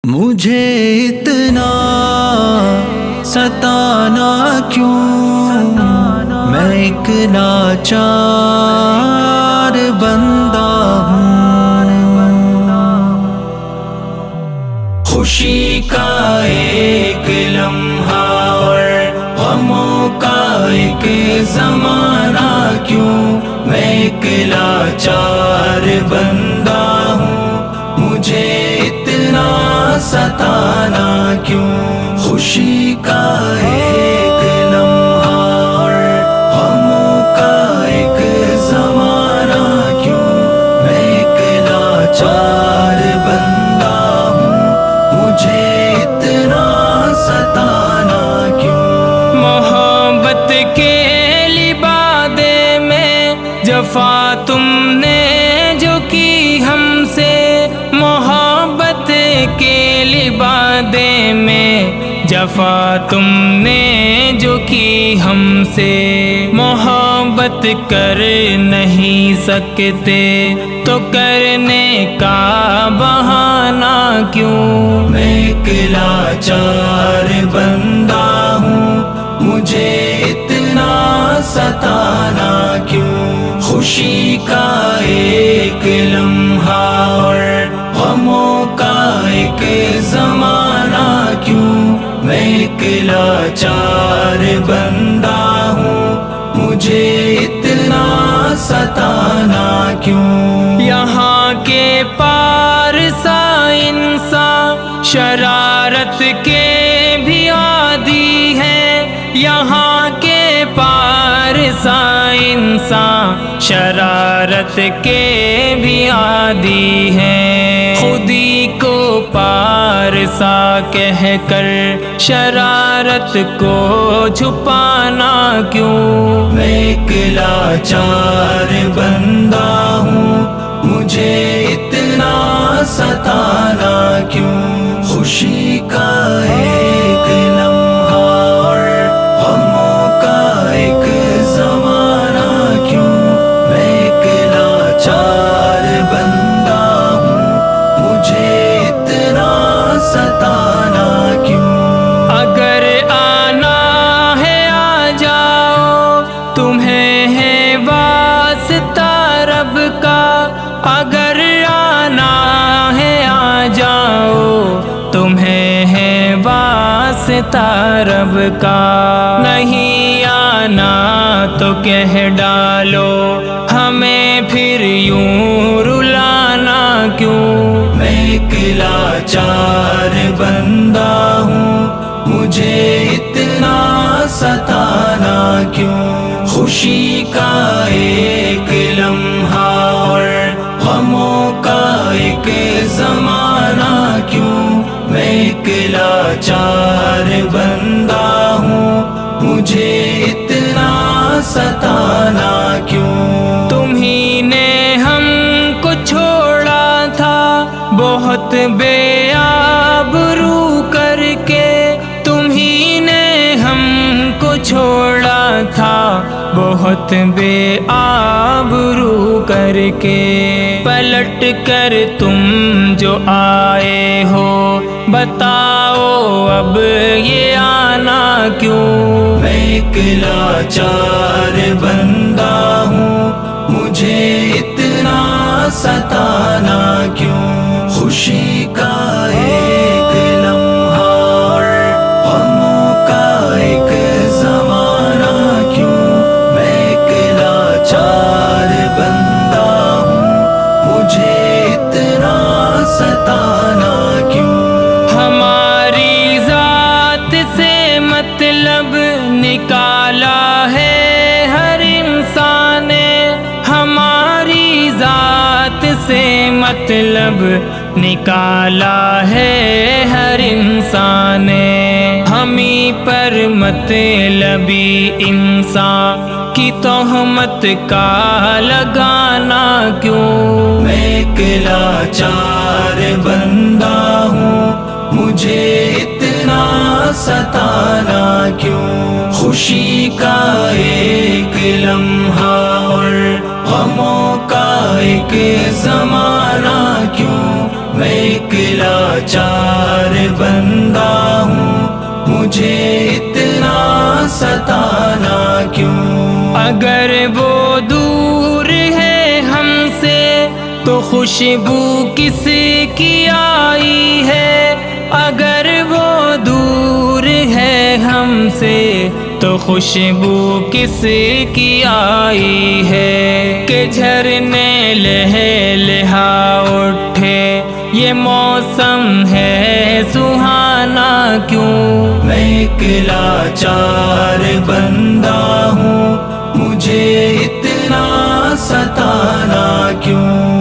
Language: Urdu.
مجھے اتنا ستانا کیوں، میں ایک لاچار بندہ ہوں۔ خوشی کا ایک لمحہ اور غموں کا ایک زمانہ کیوں، میں ایک لاچار بندہ ہوں۔ مجھے اتنا ستانا کیوں، خوشی کا ایک لمحہ اور غموں کا ایک زمانہ کیوں، میں ایک لاچار بندہ ہوں۔ مجھے اتنا ستانا کیوں۔ محبت کے لبادے میں جفا تم نے جو کی ہم سے، محبت کے لبادے میں جفا تم نے جو کی ہم سے، محبت کر نہیں سکتے تو کرنے کا بہانہ کیوں، میں ایک لاچار بندہ ہوں۔ مجھے اتنا ستانا کیوں، خوشی کا ایک لمحہ اور غموں کا ایک زمانہ کیوں، میں ایک لاچار بندہ ہوں۔ مجھے اتنا ستانا کیوں۔ یہاں کے پار سا انسان شرارت کے بھی عادی ہے، یہاں کے پار سا انسان شرارت کے بھی عادی ہیں، خودی کو پارسا کہہ کر شرارت کو چھپانا کیوں، میں ایک لاچار بندہ ہوں۔ مجھے اتنا ستانا کیوں، خوشی کا ایک لمحہ اور غموں کا ایک زمانہ کیوں، میں ایک لاچار بندہ ہوں۔ مجھے اتنا ستانا کیوں۔ اگر آنا ہے آ جاؤ، تمہیں ہے واسطہ رب کا، اگر آنا ہے آ جاؤ، تمہیں ہے واسطہ رب کا، نہیں آنا تو کہہ ڈالو ہمیں پھر یوں رلانا کیوں، میں ایک لاچار بندہ ہوں۔ مجھے اتنا ستانا کیوں، خوشی کا ایک لمحہ اور غموں کا ایک زمانہ کیوں، میں ایک لاچار بندہ ہوں۔ مجھے اتنا ستانا کیوں۔ تمہیں نے ہم کو چھوڑا تھا بہت بے آبرو کر کے، تمہیں نے ہم کو چھوڑا تھا بہت بے آبرو کر کے، پلٹ کر تم جو آئے ہو بتاؤ اب یہ آنا کیوں، میں ایک لاچار بندہ ہوں۔ مجھے اتنا ستانا کیوں، خوشی کا ایک لمحہ اور غموں کا ایک زمانہ کیوں، میں ایک لاچار بندہ ہوں۔ مجھے اتنا ستانا کیوں۔ ہماری ذات سے مطلب نکالا ہے ہر انسان نے، ہماری ذات سے مطلب نکالا ہے ہر انسان نے، ہمیں پر مطلبی انسان کی تہمت کا لگانا کیوں، میں ایک لاچار بندہ ہوں۔ مجھے اتنا ستانا کیوں، خوشی کا ایک لمحہ اور غموں کا ایک زمانہ کیوں، میں ایک لاچار بندہ ہوں، مجھے اتنا ستانا کیوں؟ اگر وہ دور ہے ہم سے تو خوشبو کس کی آئی ہے؟ اگر وہ دور ہے ہم سے تو خوشبو کس کی آئی ہے؟ کہ جھرنے لہے لہا اٹھے یہ موسم ہے سہانا کیوں؟ میں ایک لاچار بندہ ہوں، مجھے اتنا ستانا کیوں؟